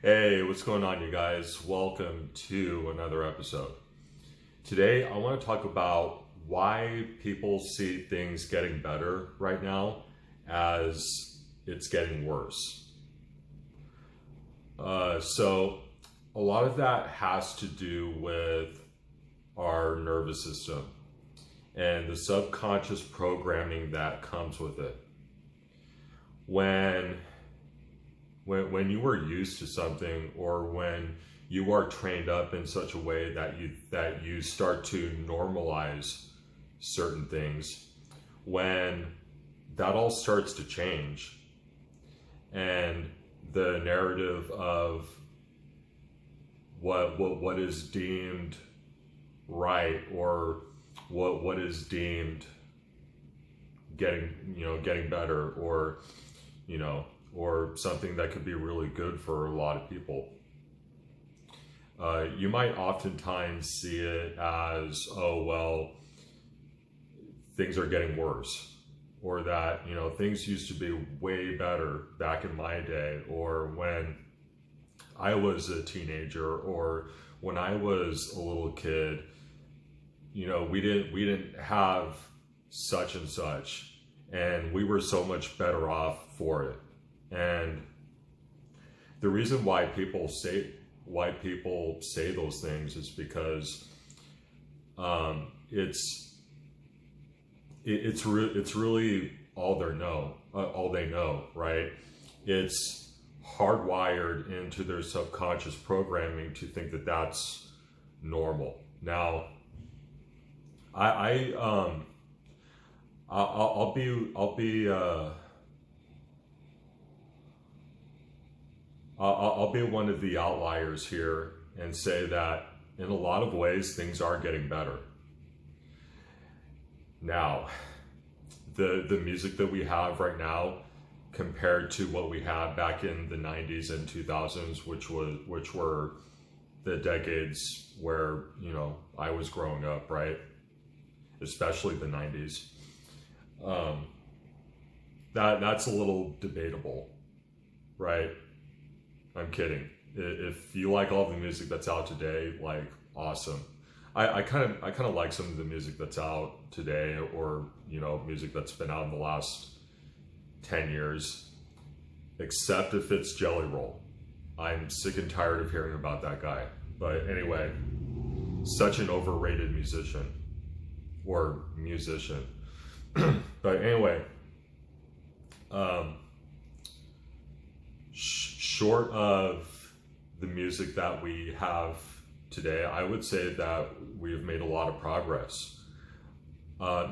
Hey, what's going on, you guys? Welcome to another episode. Today, I want to talk about why people see things getting better right now as it's getting worse. So, a lot of that has to do with our nervous system and the subconscious programming that comes with it. When you are used to something, or when you are trained up in such a way that you start to normalize certain things, when that all starts to change, and the narrative of what is deemed right, or what is deemed getting better, or something that could be really good for a lot of people. You might oftentimes see it as, oh, well, things are getting worse, or that, things used to be way better back in my day, or when I was a teenager, or when I was a little kid, we didn't have such and such, and we were so much better off for it. And the reason why people say those things is because it's really all they know, right? It's hardwired into their subconscious programming to think that that's normal. Now, I'll be one of the outliers here and say that in a lot of ways things are getting better. Now, the music that we have right now compared to what we had back in the 90s and 2000s, which were the decades where, I was growing up, right? Especially the 90s. That's a little debatable, right? I'm kidding. If you like all the music that's out today, like, awesome. I kind of like some of the music that's out today, or music that's been out in the last 10 years, except if it's Jelly Roll. I'm sick and tired of hearing about that guy. But anyway, such an overrated musician. But anyway, short of the music that we have today, I would say that we've made a lot of progress.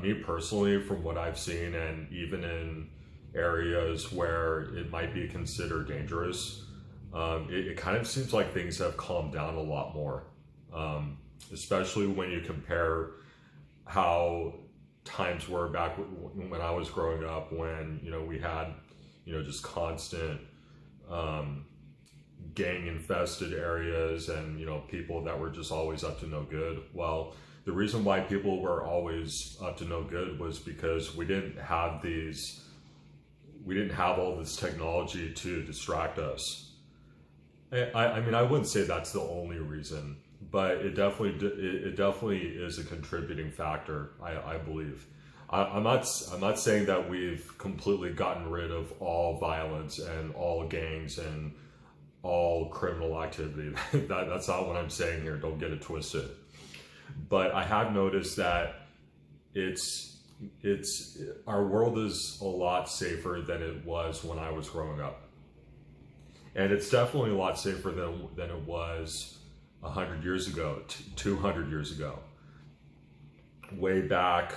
Me personally, from what I've seen, and even in areas where it might be considered dangerous, it kind of seems like things have calmed down a lot more, especially when you compare how times were back when I was growing up, when we had just constant gang infested areas, and people that were just always up to no good. Well, the reason why people were always up to no good was because we didn't have all this technology to distract us. I mean, I wouldn't say that's the only reason, but it definitely is a contributing factor, I believe. I'm not saying that we've completely gotten rid of all violence and all gangs and all criminal activity. That's not what I'm saying here. Don't get it twisted. But I have noticed that our world is a lot safer than it was when I was growing up. And it's definitely a lot safer than it was 100 years ago, 200 years ago, way back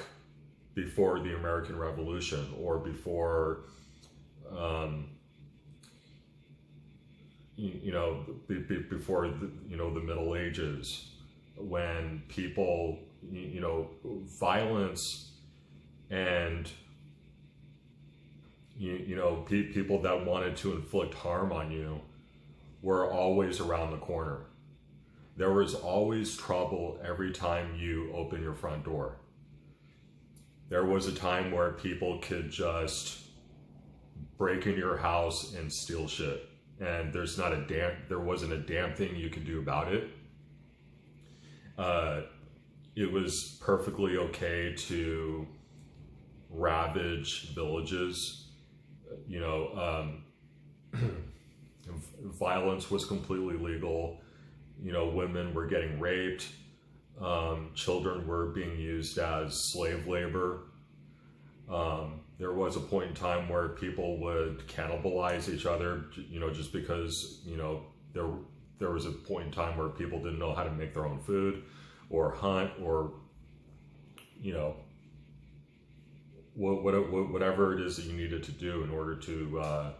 before the American Revolution, or before, before the Middle Ages, when people, violence and people that wanted to inflict harm on you were always around the corner. There was always trouble every time you open your front door. There was a time where people could just break into your house and steal shit. and there wasn't a damn thing you could do about it. It was perfectly okay to ravage villages. You know, violence was completely legal. You know, women were getting raped. Children were being used as slave labor. There was a point in time where people would cannibalize each other, you know, just because, you know, there was a point in time where people didn't know how to make their own food or hunt or, you know, whatever it is that you needed to do in order to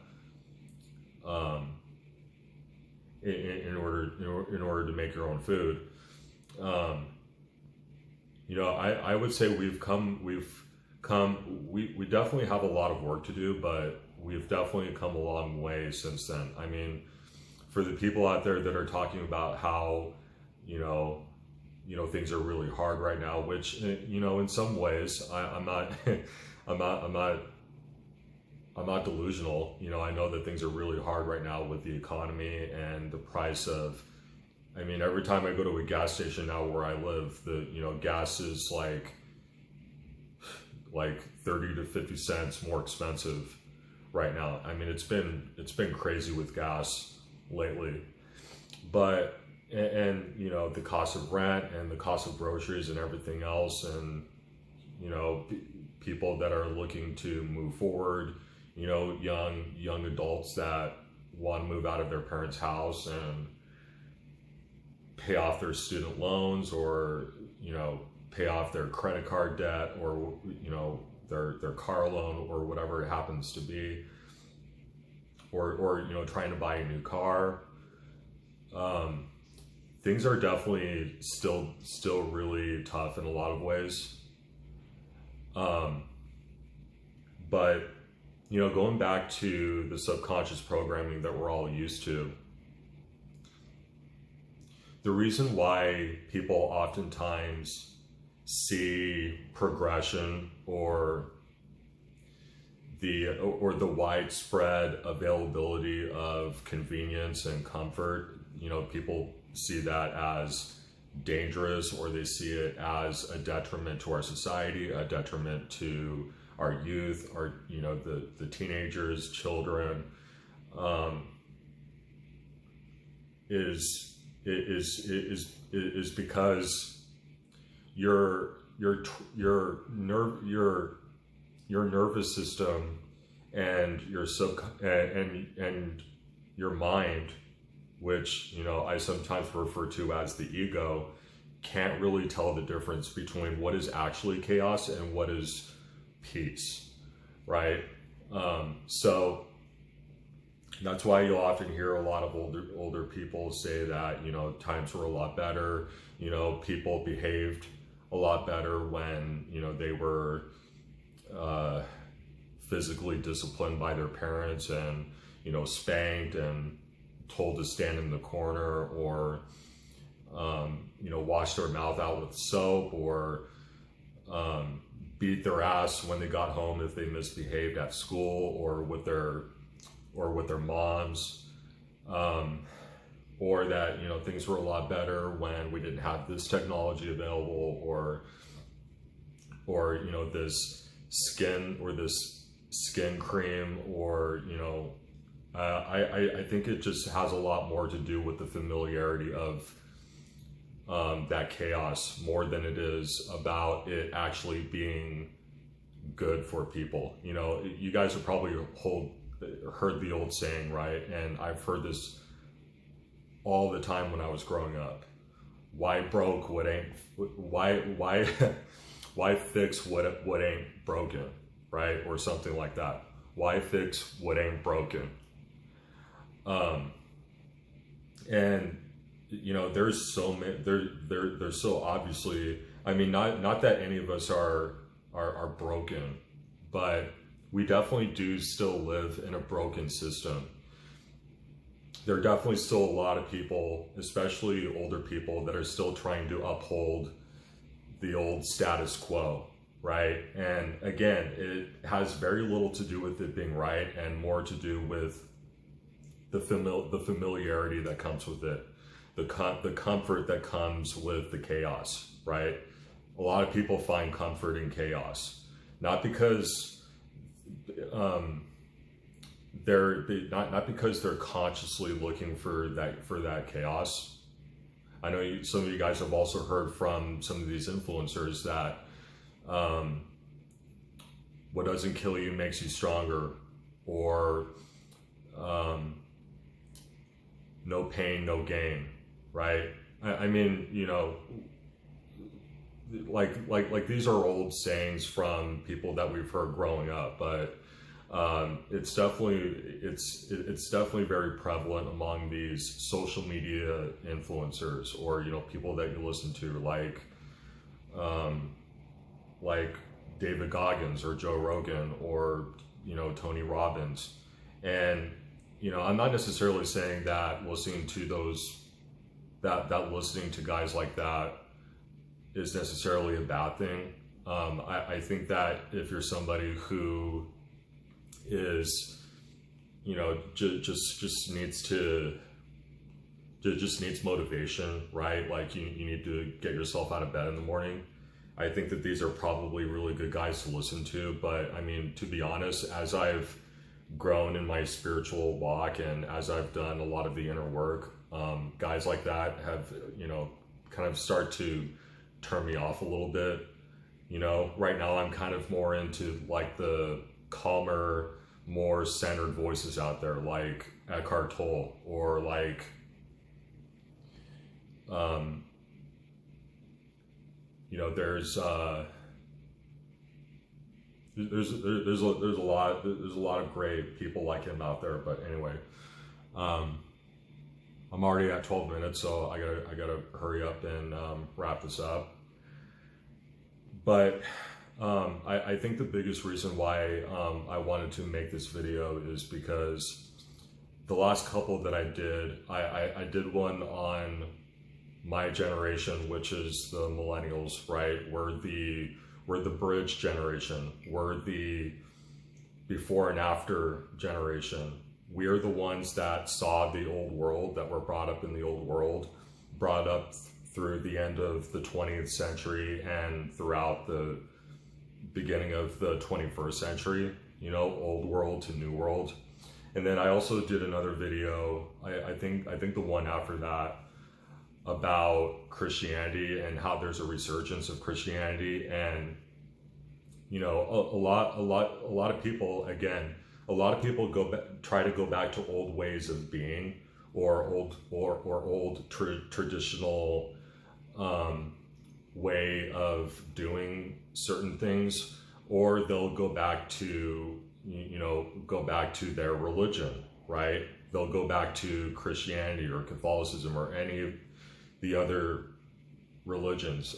in order to make your own food. You know, I would say we definitely have a lot of work to do, but we've definitely come a long way since then. I mean, for the people out there that are talking about how, you know, things are really hard right now, which, you know, in some ways, I'm not, I'm not delusional. You know, I know that things are really hard right now with the economy and the price of, I mean, every time I go to a gas station now where I live, you know, gas is like 30 to 50 cents more expensive right now. I mean, it's been crazy with gas lately, but, and you know, the cost of rent and the cost of groceries and everything else, and, you know, people that are looking to move forward, you know, young adults that want to move out of their parents' house and pay off their student loans, or, you know, pay off their credit card debt, or, you know, their car loan, or whatever it happens to be, or you know, trying to buy a new car. Things are definitely still really tough in a lot of ways. But, you know, going back to the subconscious programming that we're all used to, the reason why people oftentimes see progression or the widespread availability of convenience and comfort, you know, people see that as dangerous, or they see it as a detriment to our society, a detriment to our youth, our, you know, the teenagers, children, is because your nervous system and your mind, which, you know, I sometimes refer to as the ego, can't really tell the difference between what is actually chaos and what is peace, right? So that's why you'll often hear a lot of older people say that, you know, times were a lot better, you know, people behaved a lot better when, you know, they were physically disciplined by their parents and, you know, spanked and told to stand in the corner, or you know, wash their mouth out with soap, or beat their ass when they got home if they misbehaved at school or with their moms, or that, you know, things were a lot better when we didn't have this technology available, or you know, this skin cream, or, you know, I think it just has a lot more to do with the familiarity of that chaos, more than it is about it actually being good for people. You know, you guys have probably heard the old saying, right? And I've heard this all the time when I was growing up. Why fix what ain't broken, right? Or something like that. Why fix what ain't broken? And, you know, there's so many, there's so obviously, I mean, not that any of us are broken, but we definitely do still live in a broken system. There are definitely still a lot of people, especially older people, that are still trying to uphold the old status quo, right? And again, it has very little to do with it being right, and more to do with the familiarity that comes with it, the comfort that comes with the chaos, right? A lot of people find comfort in chaos, not because not because they're consciously looking for that chaos. I know some of you guys have also heard from some of these influencers that what doesn't kill you makes you stronger, or no pain, no gain, right? I mean, you know, like these are old sayings from people that we've heard growing up, but it's definitely very prevalent among these social media influencers, or, you know, people that you listen to, like David Goggins or Joe Rogan, or, you know, Tony Robbins. And, you know, I'm not necessarily saying that listening to listening to guys like that is necessarily a bad thing. I think that if you're somebody who is, you know, just needs motivation, right? Like you need to get yourself out of bed in the morning. I think that these are probably really good guys to listen to. But I mean, to be honest, as I've grown in my spiritual walk and as I've done a lot of the inner work, guys like that have, you know, kind of start to turn me off a little bit. You know, right now I'm kind of more into like the calmer, more centered voices out there, like Eckhart Tolle, or like you know, there's a lot of great people like him out there. But anyway, I'm already at 12 minutes, so I gotta hurry up and wrap this up. But I think the biggest reason why I wanted to make this video is because the last couple that I did one on my generation, which is the millennials, right? We're the bridge generation. We're the before and after generation. We are the ones that saw the old world, that were brought up in the old world, brought up through the end of the 20th century and throughout the beginning of the 21st century, you know, old world to new world. And then I also did another video, I think the one after that, about Christianity and how there's a resurgence of Christianity. And, you know, a lot of people, again, a lot of people try to go back to old ways of being, or old traditional way of doing certain things, or they'll go back to, you know, go back to their religion, right? They'll go back to Christianity or Catholicism or any of the other religions.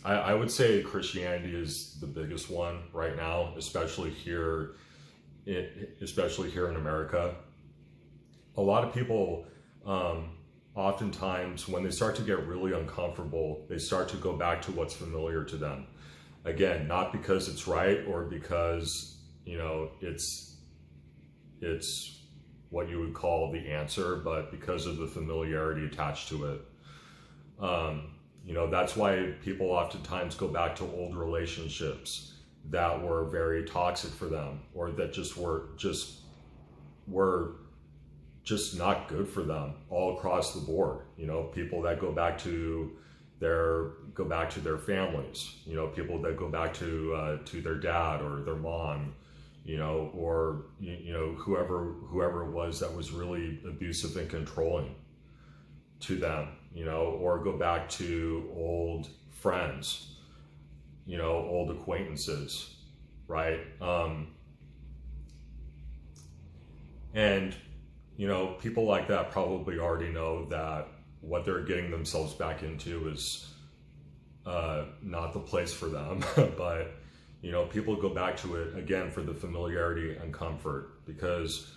I would say Christianity is the biggest one right now, especially here in America. A lot of people, oftentimes when they start to get really uncomfortable, they start to go back to what's familiar to them. Again, not because it's right or because, you know, it's what you would call the answer, but because of the familiarity attached to it. You know, that's why people oftentimes go back to old relationships that were very toxic for them, or that were just not good for them all across the board. You know, people that go back to their families, you know, people that go back to their dad or their mom, you know, or, you know, whoever it was that was really abusive and controlling to them, you know, or go back to old friends, you know, old acquaintances, right? And, you know, people like that probably already know that what they're getting themselves back into is not the place for them. But, you know, people go back to it again for the familiarity and comfort, because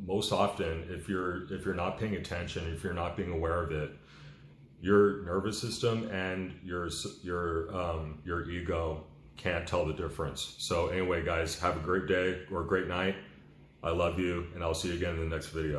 most often, if you're not paying attention, if you're not being aware of it, your nervous system and your ego can't tell the difference. So anyway, guys, have a great day or a great night, I love you, and I'll see you again in the next video.